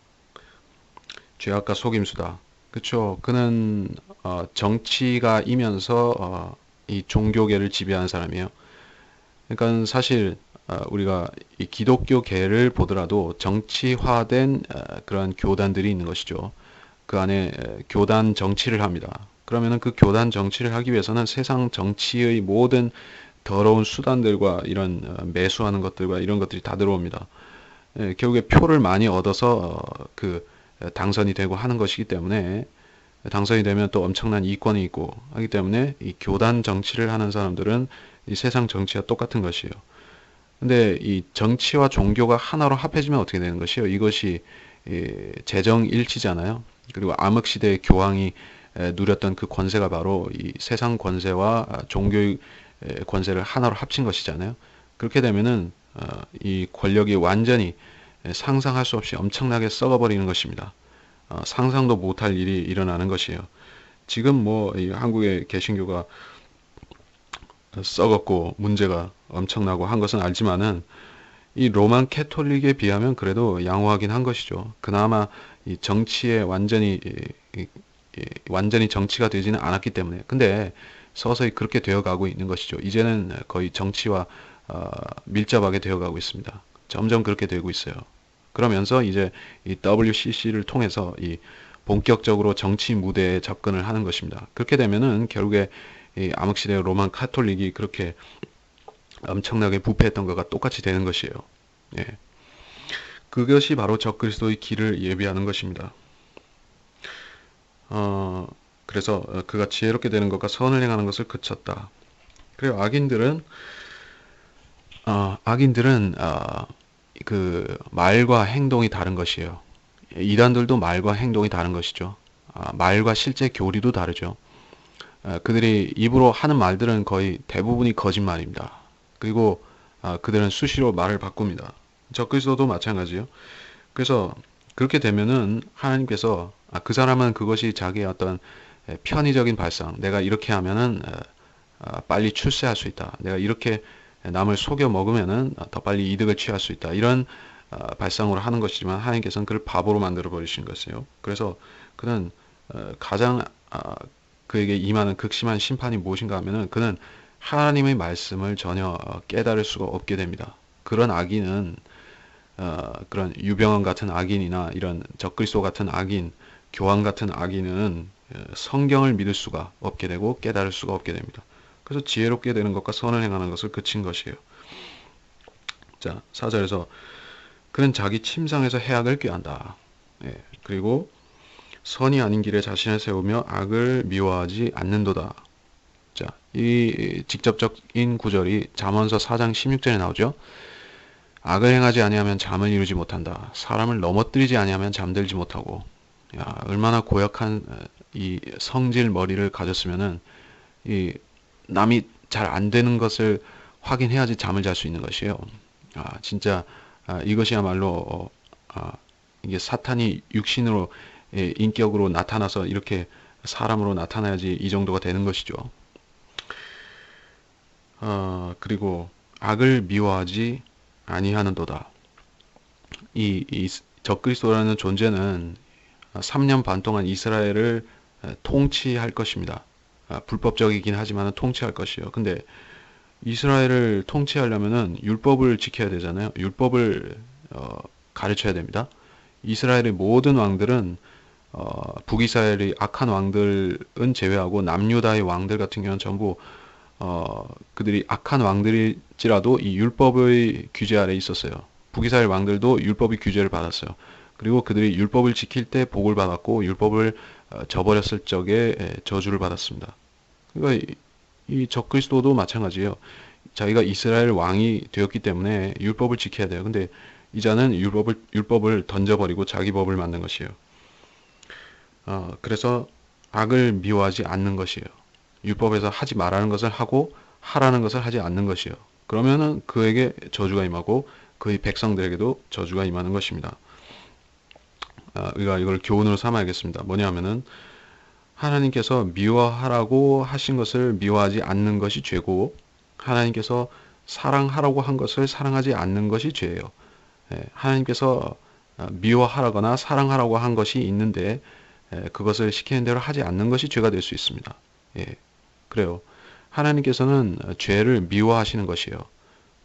죄악과 속임수다. 그쵸. 그는 정치가 이면서 이 종교계를 지배하는 사람이에요. 그러니까 사실 우리가 이 기독교계를 보더라도 정치화된 그런 교단들이 있는 것이죠. 그 안에 교단 정치를 합니다. 그러면은 그 교단 정치를 하기 위해서는 세상 정치의 모든 더러운 수단들과 이런 매수하는 것들과 이런 것들이 다 들어옵니다. 결국에 표를 많이 얻어서 그 당선이 되고 하는 것이기 때문에 당선이 되면 또 엄청난 이권이 있고 하기 때문에 이 교단 정치를 하는 사람들은 이 세상 정치와 똑같은 것이에요. 근데 이 정치와 종교가 하나로 합해지면 어떻게 되는 것이요? 이것이 재정일치잖아요. 그리고 암흑시대의 교황이 누렸던 그 권세가 바로 이 세상 권세와 종교의 권세를 하나로 합친 것이잖아요. 그렇게 되면은 이 권력이 완전히 상상할 수 없이 엄청나게 썩어버리는 것입니다. 상상도 못할 일이 일어나는 것이에요. 지금 뭐 이 한국의 개신교가 썩었고 문제가 엄청나고 한 것은 알지만은 이 로만 캐톨릭에 비하면 그래도 양호하긴 한 것이죠. 그나마 이 정치에 완전히 정치가 되지는 않았기 때문에. 근데 서서히 그렇게 되어가고 있는 것이죠. 이제는 거의 정치와 밀접하게 되어가고 있습니다. 점점 그렇게 되고 있어요. 그러면서 이제 이 WCC를 통해서 이 본격적으로 정치 무대에 접근을 하는 것입니다. 그렇게 되면은 결국에 이 암흑시대 로만 카톨릭이 그렇게 엄청나게 부패했던 것과 똑같이 되는 것이에요. 예. 그것이 바로 적그리스도의 길을 예비하는 것입니다. 그래서 그가 지혜롭게 되는 것과 선을 행하는 것을 그쳤다. 그리고 악인들은 그 말과 행동이 다른 것이에요. 이단들도 말과 행동이 다른 것이죠. 말과 실제 교리도 다르죠. 그들이 입으로 하는 말들은 거의 대부분이 거짓말입니다. 그리고 그들은 수시로 말을 바꿉니다. 적그리스도도 마찬가지요. 그래서 그렇게 되면은 하나님께서 그 사람은 그것이 자기의 어떤 편의적인 발상, 내가 이렇게 하면은 빨리 출세할 수 있다. 내가 이렇게 남을 속여 먹으면은 더 빨리 이득을 취할 수 있다. 이런 발상으로 하는 것이지만 하나님께서는 그를 바보로 만들어 버리신 것이에요. 그래서 그는 가장 그에게 임하는 극심한 심판이 무엇인가 하면은 그는 하나님의 말씀을 전혀 깨달을 수가 없게 됩니다. 그런 악인은 그런 유병헌 같은 악인이나 이런 적그리스도 같은 악인, 교황 같은 악인은 성경을 믿을 수가 없게 되고 깨달을 수가 없게 됩니다. 그래서 지혜롭게 되는 것과 선을 행하는 것을 그친 것이에요. 자, 4절에서 그는 자기 침상에서 해악을 꾀한다. 예, 그리고 선이 아닌 길에 자신을 세우며 악을 미워하지 않는도다. 자, 이 직접적인 구절이 잠언서 4장 16절에 나오죠. 악을 행하지 아니하면 잠을 이루지 못한다. 사람을 넘어뜨리지 아니하면 잠들지 못하고. 야, 얼마나 고약한 이 성질 머리를 가졌으면은 이 남이 잘 안 되는 것을 확인해야지 잠을 잘 수 있는 것이에요. 진짜 이것이야말로 이게 사탄이 육신으로 인격으로 나타나서 이렇게 사람으로 나타나야지 이 정도가 되는 것이죠. 그리고 악을 미워하지 아니하는도다. 이 적그리스도라는 존재는 3년 반 동안 이스라엘을 통치할 것입니다. 불법적이긴 하지만 통치할 것이요. 근데 이스라엘을 통치하려면은 율법을 지켜야 되잖아요. 율법을 가르쳐야 됩니다. 이스라엘의 모든 왕들은 북이스라엘의 악한 왕들은 제외하고 남유다의 왕들 같은 경우는 전부 그들이 악한 왕들일지라도 이 율법의 규제 아래 있었어요. 북이스라엘 왕들도 율법의 규제를 받았어요. 그리고 그들이 율법을 지킬 때 복을 받았고 율법을 저버렸을 적에 저주를 받았습니다. 그러니까 이 적그리스도도 마찬가지예요. 자기가 이스라엘 왕이 되었기 때문에 율법을 지켜야 돼요. 근데 이자는 율법을 던져버리고 자기 법을 만든 것이에요. 그래서 악을 미워하지 않는 것이에요. 율법에서 하지 말라는 것을 하고 하라는 것을 하지 않는 것이에요. 그러면은 그에게 저주가 임하고 그의 백성들에게도 저주가 임하는 것입니다. 우리가 이걸 교훈으로 삼아야겠습니다. 뭐냐면은 하나님께서 미워하라고 하신 것을 미워하지 않는 것이 죄고 하나님께서 사랑하라고 한 것을 사랑하지 않는 것이 죄예요. 하나님께서 미워하라거나 사랑하라고 한 것이 있는데 그것을 시키는 대로 하지 않는 것이 죄가 될 수 있습니다. 예, 그래요. 하나님께서는 죄를 미워하시는 것이에요.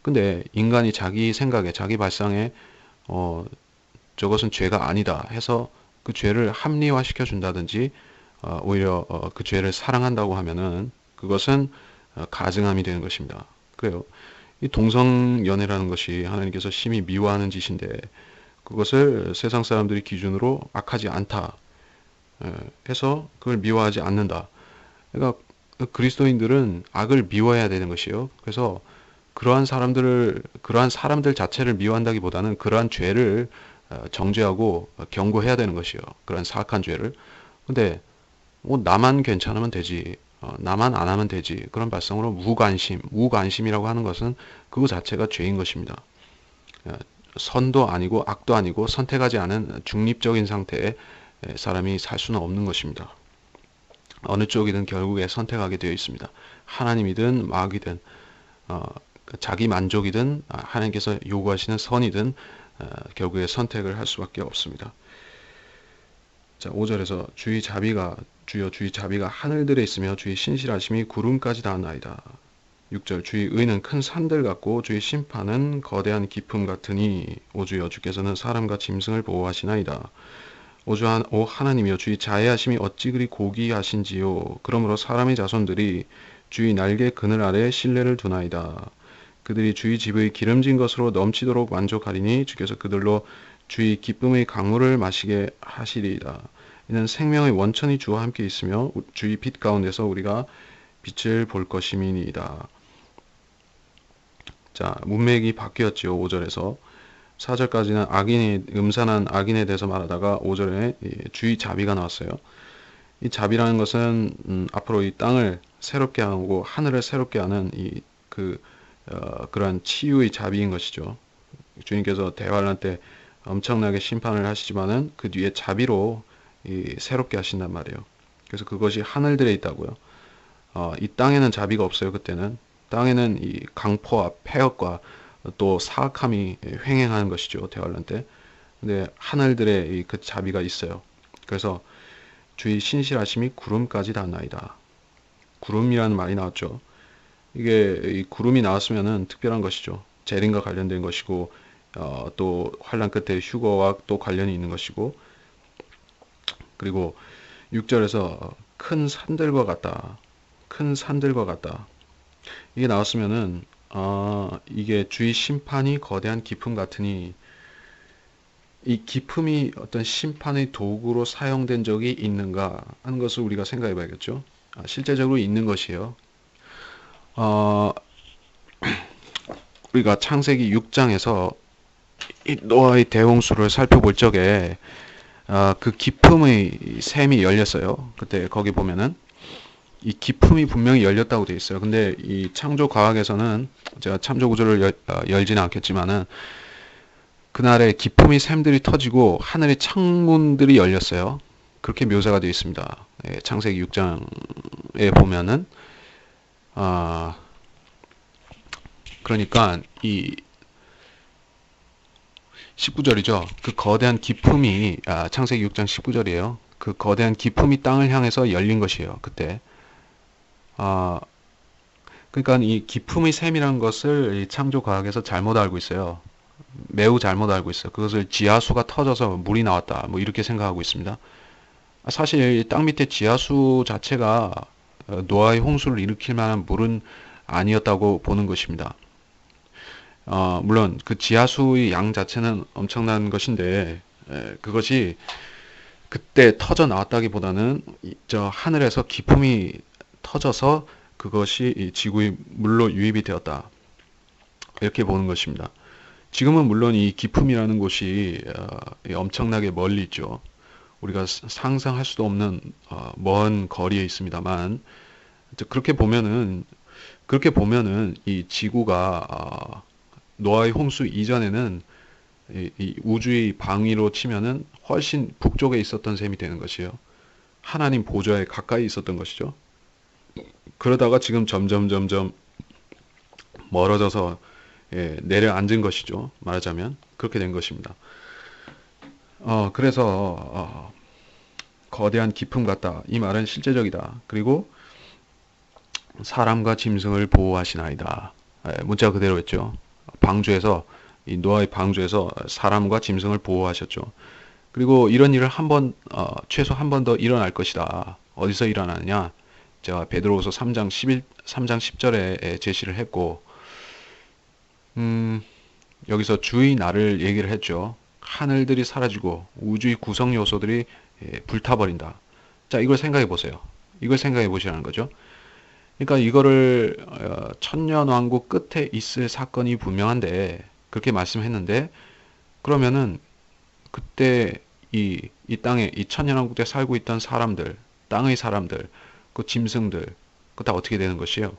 근데 인간이 자기 생각에, 자기 발상에 저것은 죄가 아니다 해서 그 죄를 합리화시켜 준다든지 오히려 그 죄를 사랑한다고 하면은 그것은 가증함이 되는 것입니다. 그래요. 이 동성연애라는 것이 하나님께서 심히 미워하는 짓인데 그것을 세상 사람들이 기준으로 악하지 않다 해서 그걸 미워하지 않는다. 그러니까 그리스도인들은 악을 미워해야 되는 것이에요. 그래서 그러한 사람들 자체를 미워한다기보다는 그러한 죄를 정죄하고 경고해야 되는 것이요. 그런 사악한 죄를. 근데 뭐 나만 괜찮으면 되지. 나만 안 하면 되지. 그런 발상으로 무관심이라고 하는 것은 그거 자체가 죄인 것입니다. 선도 아니고 악도 아니고 선택하지 않은 중립적인 상태에 사람이 살 수는 없는 것입니다. 어느 쪽이든 결국에 선택하게 되어 있습니다. 하나님이든 마귀든 자기 만족이든 하나님께서 요구하시는 선이든 결국에 선택을 할 수밖에 없습니다. 자, 5절에서 주여 주의 자비가 하늘들에 있으며 주의 신실하심이 구름까지 닿았나이다. 6절 주의 의는 큰 산들 같고 주의 심판은 거대한 깊음 같으니 오 주여 주께서는 사람과 짐승을 보호하시나이다. 오 하나님이여 주의 자애하심이 어찌 그리 고귀하신지요. 그러므로 사람의 자손들이 주의 날개 그늘 아래에 신뢰를 두나이다. 그들이 주의 집의 기름진 것으로 넘치도록 만족하리니 주께서 그들로 주의 기쁨의 강물을 마시게 하시리이다. 이는 생명의 원천이 주와 함께 있으며 주의 빛 가운데서 우리가 빛을 볼 것임이니이다. 자, 문맥이 바뀌었지요. 5절에서 4절까지는 음산한 악인에 대해서 말하다가 5절에 주의 자비가 나왔어요. 이 자비라는 것은 앞으로 이 땅을 새롭게 하고 하늘을 새롭게 하는 그러한 치유의 자비인 것이죠. 주님께서 대환란 때 엄청나게 심판을 하시지만은 그 뒤에 자비로 새롭게 하신단 말이에요. 그래서 그것이 하늘들에 있다고요. 이 땅에는 자비가 없어요. 그때는 땅에는 이 강포와 폐역과 또 사악함이 횡행하는 것이죠. 대환란 때. 근데 하늘들에 그 자비가 있어요. 그래서 주의 신실하심이 구름까지 닿나이다. 구름이라는 말이 나왔죠. 이게 이 구름이 나왔으면은 특별한 것이죠. 재림과 관련된 것이고 또 환란 끝에 휴거와 또 관련이 있는 것이고 그리고 6절에서 큰 산들과 같다. 큰 산들과 같다. 이게 나왔으면은 이게 주의 심판이 거대한 기품 같으니 이 기품이 어떤 심판의 도구로 사용된 적이 있는가 하는 것을 우리가 생각해 봐야겠죠. 실제적으로 있는 것이에요. 우리가 창세기 6장에서 이 노아의 대홍수를 살펴볼 적에 그 기품의 샘이 열렸어요. 그때 거기 보면은 이 기품이 분명히 열렸다고 되어 있어요. 근데 이 창조 과학에서는 제가 창조 구조를 열지는 않겠지만은 그날에 기품이 샘들이 터지고 하늘의 창문들이 열렸어요. 그렇게 묘사가 되어 있습니다. 창세기 6장에 보면은 그러니까 이 19절이죠. 그 거대한 기품이 창세기 6장 19절이에요. 그 거대한 기품이 땅을 향해서 열린 것이에요. 그때 그러니까 이 기품의 샘이라는 것을 이 창조 과학에서 잘못 알고 있어요. 매우 잘못 알고 있어요. 그것을 지하수가 터져서 물이 나왔다. 뭐 이렇게 생각하고 있습니다. 사실 땅 밑에 지하수 자체가 노아의 홍수를 일으킬 만한 물은 아니었다고 보는 것입니다. 물론 그 지하수의 양 자체는 엄청난 것인데 그것이 그때 터져 나왔다기보다는 저 하늘에서 기품이 터져서 그것이 이 지구의 물로 유입이 되었다. 이렇게 보는 것입니다. 지금은 물론 이 기품이라는 곳이 엄청나게 멀리 있죠. 우리가 상상할 수도 없는 먼 거리에 있습니다만 그렇게 보면은 이 지구가 노아의 홍수 이전에는 이 우주의 방위로 치면은 훨씬 북쪽에 있었던 셈이 되는 것이에요. 하나님 보좌에 가까이 있었던 것이죠. 그러다가 지금 점점 멀어져서 내려앉은 것이죠. 말하자면 그렇게 된 것입니다. 그래서 거대한 기품 같다. 이 말은 실제적이다. 그리고 사람과 짐승을 보호하시나이다. 문자 그대로 했죠. 방주에서 이 노아의 방주에서 사람과 짐승을 보호하셨죠. 그리고 이런 일을 최소 한 번 더 일어날 것이다. 어디서 일어나느냐? 제가 베드로후서 3장 10절에 제시를 했고, 여기서 주의 날을 얘기를 했죠. 하늘들이 사라지고 우주의 구성 요소들이 불타버린다. 자, 이걸 생각해 보세요. 이걸 생각해 보시라는 거죠. 그러니까 이거를 천년왕국 끝에 있을 사건이 분명한데 그렇게 말씀했는데, 그러면은 그때 이 땅에 이 천년왕국 때 살고 있던 사람들, 땅의 사람들, 그 짐승들, 그 다 어떻게 되는 것이에요?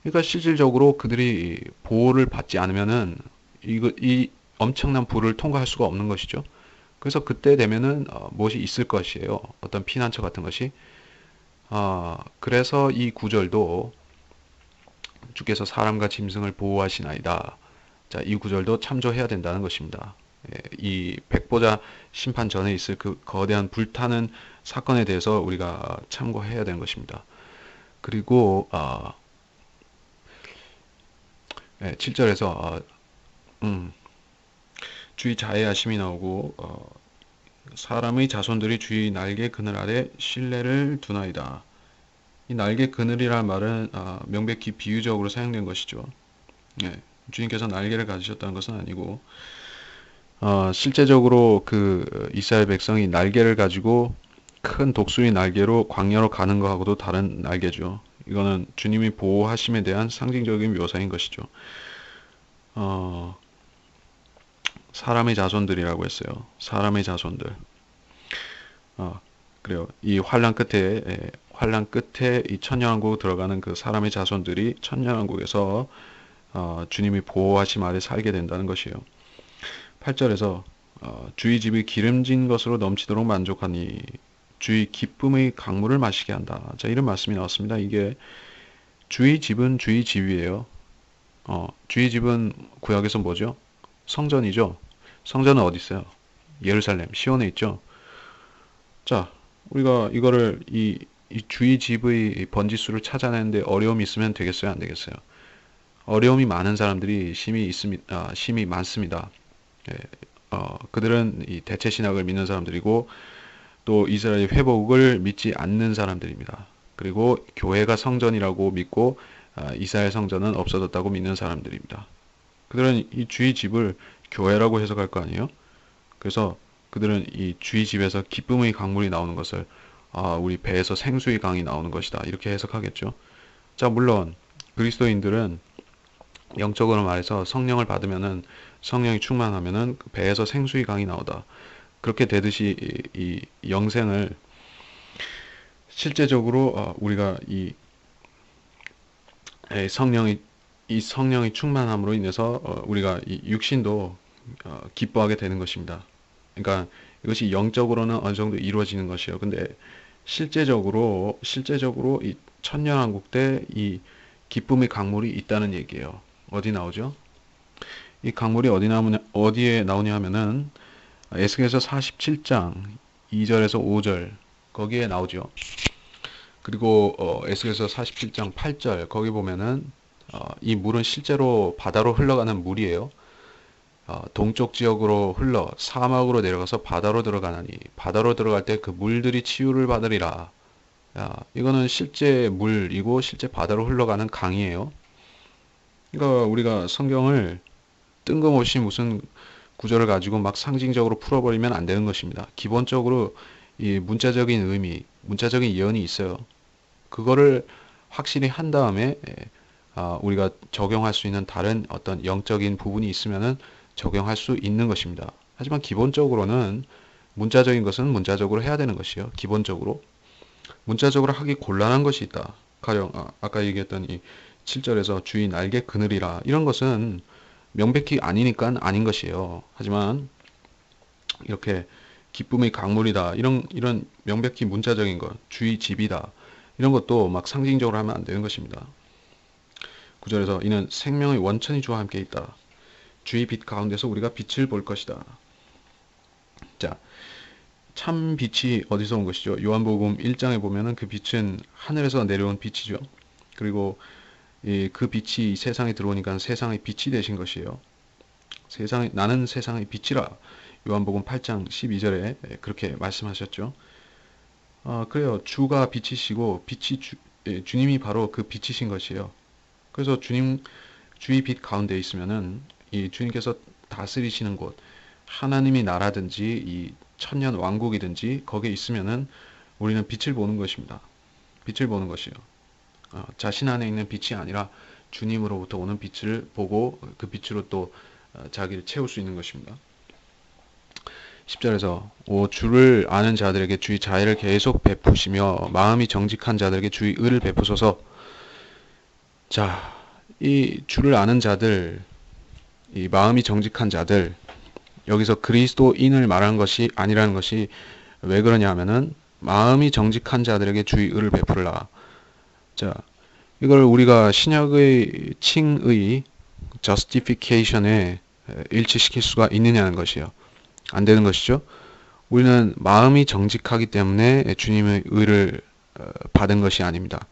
그러니까 실질적으로 그들이 보호를 받지 않으면은 이 엄청난 불을 통과할 수가 없는 것이죠. 그래서 그때 되면은 무엇이 있을 것이에요. 어떤 피난처 같은 것이. 그래서 이 구절도 주께서 사람과 짐승을 보호하시나이다. 자, 이 구절도 참조해야 된다는 것입니다. 이 백보자 심판 전에 있을 그 거대한 불타는 사건에 대해서 우리가 참고해야 되는 것입니다. 그리고 7절에서 주의 자애하심이 나오고 사람의 자손들이 주의 날개 그늘 아래 신뢰를 두나이다. 이 날개 그늘이라는 말은 명백히 비유적으로 사용된 것이죠. 주님께서 날개를 가지셨다는 것은 아니고 실제적으로 그 이스라엘 백성이 날개를 가지고 큰 독수리 날개로 광야로 가는 것하고도 다른 날개죠. 이거는 주님이 보호하심에 대한 상징적인 묘사인 것이죠. 사람의 자손들이라고 했어요. 사람의 자손들. 그래요. 이 환란 끝에 이 천년왕국 들어가는 그 사람의 자손들이 천년왕국에서 주님이 보호하심 아래 살게 된다는 것이에요. 8절에서 주의 집이 기름진 것으로 넘치도록 만족하니 주의 기쁨의 강물을 마시게 한다. 자, 이런 말씀이 나왔습니다. 이게 주의 집은 주의 집이에요. 주의 집은 구약에서 뭐죠? 성전이죠. 성전은 어디 있어요? 예루살렘, 시온에 있죠. 자, 우리가 이거를 이 주의 집의 번지수를 찾아내는데 어려움이 있으면 되겠어요? 안 되겠어요? 어려움이 많은 사람들이 심히 많습니다. 그들은 이 대체 신학을 믿는 사람들이고 또 이스라엘 회복을 믿지 않는 사람들입니다. 그리고 교회가 성전이라고 믿고 이스라엘 성전은 없어졌다고 믿는 사람들입니다. 그들은 이 주의 집을 교회라고 해석할 거 아니에요? 그래서 그들은 이 주의 집에서 기쁨의 강물이 나오는 것을 우리 배에서 생수의 강이 나오는 것이다. 이렇게 해석하겠죠. 자, 물론 그리스도인들은 영적으로 말해서 성령을 받으면은 성령이 충만하면은 그 배에서 생수의 강이 나오다. 그렇게 되듯이 이 영생을 실제적으로 우리가 성령이 충만함으로 인해서 우리가 이 육신도 기뻐하게 되는 것입니다. 그러니까 이것이 영적으로는 어느 정도 이루어지는 것이에요. 근데 실제적으로 이 천년왕국 때 이 기쁨의 강물이 있다는 얘기예요. 어디 나오죠? 이 강물이 어디에 나오냐 하면은 에스겔서 47장 2절에서 5절 거기에 나오죠. 그리고 에스겔서 47장 8절 거기 보면은 이 물은 실제로 바다로 흘러가는 물이에요. 동쪽 지역으로 흘러 사막으로 내려가서 바다로 들어가나니 바다로 들어갈 때 그 물들이 치유를 받으리라. 이거는 실제 물이고 실제 바다로 흘러가는 강이에요. 그러니까 우리가 성경을 뜬금없이 무슨 구절을 가지고 막 상징적으로 풀어버리면 안 되는 것입니다. 기본적으로 이 문자적인 의미, 문자적인 예언이 있어요. 그거를 확실히 한 다음에 우리가 적용할 수 있는 다른 어떤 영적인 부분이 있으면은 적용할 수 있는 것입니다. 하지만 기본적으로는 문자적인 것은 문자적으로 해야 되는 것이요. 기본적으로. 문자적으로 하기 곤란한 것이 있다. 가령 아까 얘기했던 이 7절에서 주의 날개 그늘이라 이런 것은 명백히 아니니까 아닌 것이에요. 하지만 이렇게 기쁨의 강물이다 이런 명백히 문자적인 것 주의 집이다 이런 것도 막 상징적으로 하면 안 되는 것입니다. 9절에서 이는 생명의 원천이 주와 함께 있다. 주의 빛 가운데서 우리가 빛을 볼 것이다. 자, 참 빛이 어디서 온 것이죠? 요한복음 1장에 보면은 그 빛은 하늘에서 내려온 빛이죠. 그리고 그 빛이 이 세상에 들어오니까 세상의 빛이 되신 것이에요. 나는 세상의 빛이라. 요한복음 8장 12절에 그렇게 말씀하셨죠. 그래요. 주가 빛이시고 주님이 바로 그 빛이신 것이에요. 그래서 주의 빛 가운데 있으면은 이 주님께서 다스리시는 곳, 하나님의 나라든지 이 천년 왕국이든지 거기에 있으면은 우리는 빛을 보는 것입니다. 빛을 보는 것이요. 자신 안에 있는 빛이 아니라 주님으로부터 오는 빛을 보고 그 빛으로 또 자기를 채울 수 있는 것입니다. 10절에서 주를 아는 자들에게 주의 자애를 계속 베푸시며 마음이 정직한 자들에게 주의 의를 베푸소서. 자, 이 주를 아는 자들, 이 마음이 정직한 자들, 여기서 그리스도인을 말하는 것이 아니라는 것이 왜 그러냐 하면은 마음이 정직한 자들에게 주의 의를 베풀라. 자, 이걸 우리가 신약의 칭의 justification에 일치시킬 수가 있느냐는 것이요. 안 되는 것이죠. 우리는 마음이 정직하기 때문에 주님의 의를 받은 것이 아닙니다.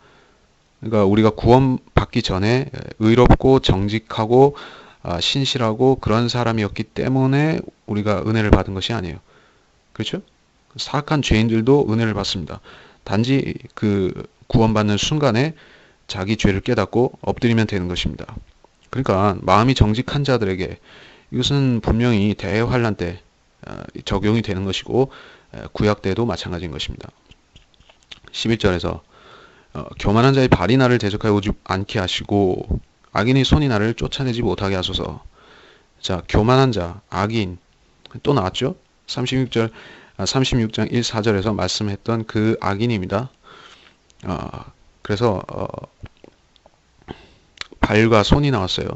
그러니까 우리가 구원받기 전에 의롭고 정직하고 신실하고 그런 사람이었기 때문에 우리가 은혜를 받은 것이 아니에요. 그렇죠? 사악한 죄인들도 은혜를 받습니다. 단지 그 구원받는 순간에 자기 죄를 깨닫고 엎드리면 되는 것입니다. 그러니까 마음이 정직한 자들에게 이것은 분명히 대환란 때 적용이 되는 것이고 구약 때도 마찬가지인 것입니다. 11절에서 교만한 자의 발이 나를 대적하여 오지 않게 하시고 악인의 손이 나를 쫓아내지 못하게 하소서. 자, 교만한 자, 악인 또 나왔죠? 36장 1, 4절에서 말씀했던 그 악인입니다. 그래서 발과 손이 나왔어요.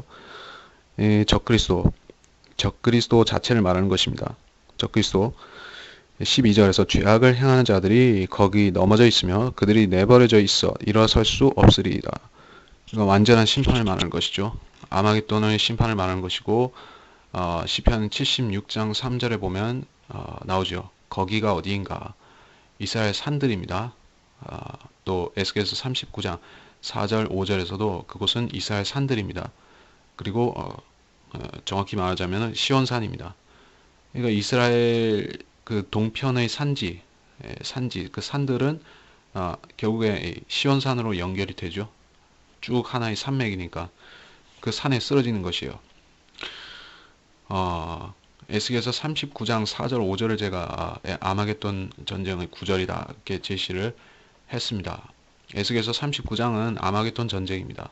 적그리스도 자체를 말하는 것입니다. 적그리스도 12절에서 죄악을 행하는 자들이 거기 넘어져 있으며 그들이 내버려져 있어 일어설 수 없으리이다. 이거 완전한 심판을 말하는 것이죠. 아마겟돈의 심판을 말하는 것이고 시편 76장 3절에 보면 나오죠. 거기가 어디인가? 이스라엘 산들입니다. 또 에스겔서 39장 4절 5절에서도 그곳은 이스라엘 산들입니다. 그리고 정확히 말하자면 시온산입니다. 그러니까 이스라엘 그 동편의 산지 그 산들은 결국에 시온산으로 연결이 되죠. 쭉 하나의 산맥이니까 그 산에 쓰러지는 것이에요. 에스겔서 39장 4절 5절을 제가 아마겟돈 전쟁의 구절이다 이렇게 제시를 했습니다. 에스겔서 39장은 아마겟돈 전쟁입니다.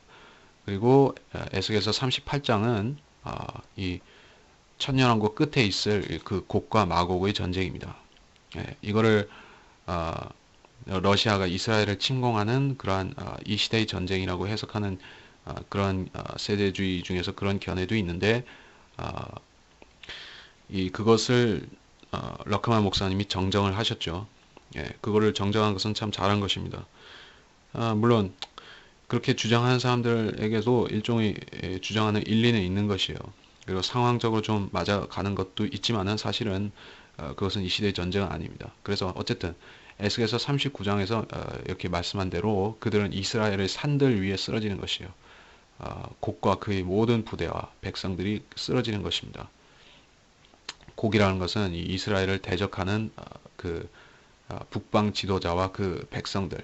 그리고 에스겔서 38장은 이 천년왕국 끝에 있을 그 곡과 마곡의 전쟁입니다. 이거를 러시아가 이스라엘을 침공하는 그러한 이 시대의 전쟁이라고 해석하는 그런 세대주의 중에서 그런 견해도 있는데 그것을 러크만 목사님이 정정을 하셨죠. 그거를 정정한 것은 참 잘한 것입니다. 물론 그렇게 주장하는 사람들에게도 일종의 주장하는 일리는 있는 것이에요. 그리고 상황적으로 좀 맞아가는 것도 있지만은 사실은 그것은 이 시대의 전쟁은 아닙니다. 그래서 어쨌든 에스겔서 39장에서 이렇게 말씀한 대로 그들은 이스라엘의 산들 위에 쓰러지는 것이에요. 곡과 그의 모든 부대와 백성들이 쓰러지는 것입니다. 곡이라는 것은 이 이스라엘을 대적하는 그 북방 지도자와 그 백성들.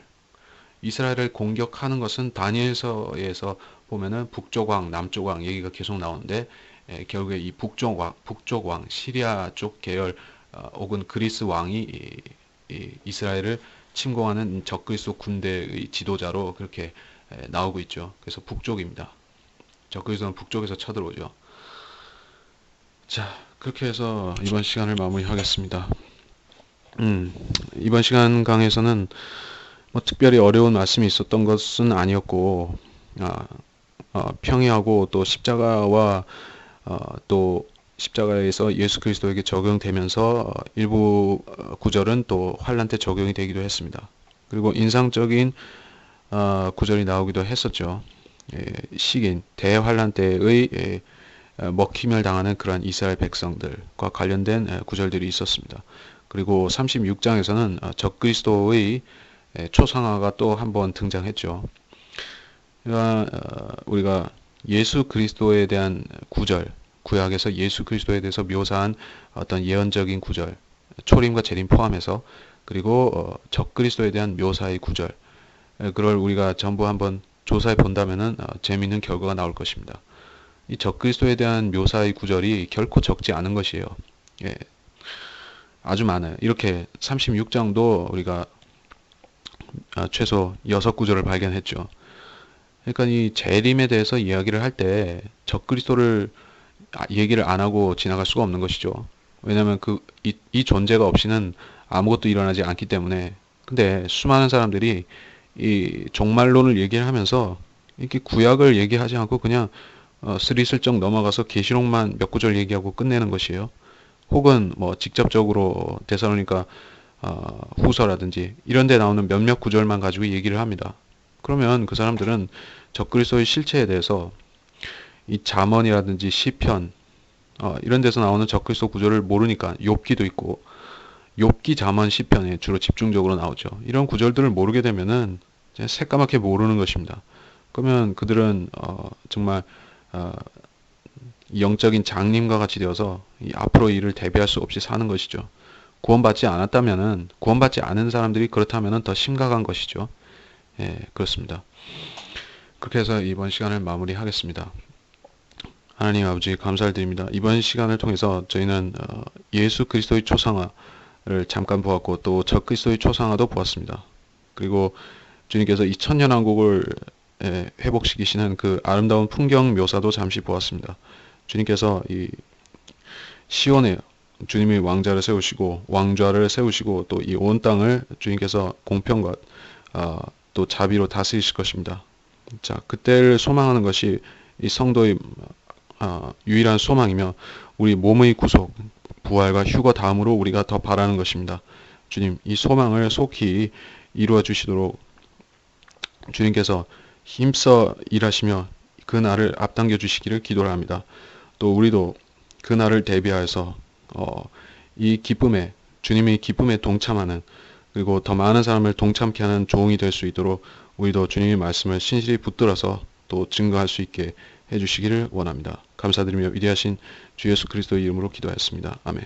이스라엘을 공격하는 것은 다니엘서에서 보면은 북쪽 왕, 남쪽 왕 얘기가 계속 나오는데 결국에 이 북쪽 왕, 시리아 쪽 계열 혹은 그리스 왕이 이스라엘을 침공하는 적그리스도 군대의 지도자로 그렇게 나오고 있죠. 그래서 북쪽입니다. 적그리스도는 북쪽에서 쳐들어오죠. 자, 그렇게 해서 이번 시간을 마무리하겠습니다. 이번 시간 강의에서는 뭐 특별히 어려운 말씀이 있었던 것은 아니었고 평이하고 또 십자가와 또 십자가에서 예수 그리스도에게 적용되면서 일부 구절은 또 환란 때 적용이 되기도 했습니다. 그리고 인상적인 구절이 나오기도 했었죠. 시긴 대환란 때의 먹힘을 당하는 그러한 이스라엘 백성들과 관련된 구절들이 있었습니다. 그리고 36장에서는 적그리스도의 초상화가 또 한 번 등장했죠. 그러니까 우리가 예수 그리스도에 대한 구절, 구약에서 예수 그리스도에 대해서 묘사한 어떤 예언적인 구절, 초림과 재림 포함해서, 그리고 적그리스도에 대한 묘사의 구절, 그걸 우리가 전부 한번 조사해 본다면은 재미있는 결과가 나올 것입니다. 이 적그리스도에 대한 묘사의 구절이 결코 적지 않은 것이에요. 예, 아주 많아요. 이렇게 36장도 우리가 최소 6구절을 발견했죠. 그러니까 이 재림에 대해서 이야기를 할 때 적그리스도를 얘기를 안 하고 지나갈 수가 없는 것이죠. 왜냐하면 이 존재가 없이는 아무것도 일어나지 않기 때문에. 근데 수많은 사람들이 이 종말론을 얘기를 하면서 이렇게 구약을 얘기하지 않고 그냥 스리슬쩍 넘어가서 계시록만 몇 구절 얘기하고 끝내는 것이에요. 혹은 뭐 직접적으로 데살로니가 후서라든지 이런 데 나오는 몇몇 구절만 가지고 얘기를 합니다. 그러면 그 사람들은 적그리스도의 실체에 대해서 이 잠언이라든지 시편 이런 데서 나오는 적그리스도 구절을 모르니까, 욥기도 있고 욥기, 잠언, 시편에 주로 집중적으로 나오죠. 이런 구절들을 모르게 되면은 새까맣게 모르는 것입니다. 그러면 그들은 정말 영적인 장님과 같이 되어서 이 앞으로 일을 대비할 수 없이 사는 것이죠. 구원받지 않았다면은, 구원받지 않은 사람들이 그렇다면은 더 심각한 것이죠. 예, 그렇습니다. 그렇게 해서 이번 시간을 마무리하겠습니다. 하나님 아버지 감사를 드립니다. 이번 시간을 통해서 저희는 예수 그리스도의 초상화를 잠깐 보았고, 또 적그리스도의 초상화도 보았습니다. 그리고 주님께서 이 천년왕국을 회복시키시는 그 아름다운 풍경 묘사도 잠시 보았습니다. 주님께서 이 시온에 주님이 왕자를 세우시고, 왕좌를 세우시고, 또 이 온 땅을 주님께서 공평과 또 자비로 다스리실 것입니다. 자, 그때를 소망하는 것이 이 성도의 유일한 소망이며, 우리 몸의 구속, 부활과 휴거 다음으로 우리가 더 바라는 것입니다. 주님, 이 소망을 속히 이루어 주시도록 주님께서 힘써 일하시며 그 날을 앞당겨 주시기를 기도를 합니다. 또 우리도 그 날을 대비하여서 이 기쁨에, 주님의 기쁨에 동참하는, 그리고 더 많은 사람을 동참케 하는 종이 될 수 있도록 우리도 주님의 말씀을 신실히 붙들어서 또 증거할 수 있게 해주시기를 원합니다. 감사드리며 위대하신 주 예수 그리스도의 이름으로 기도하였습니다. 아멘.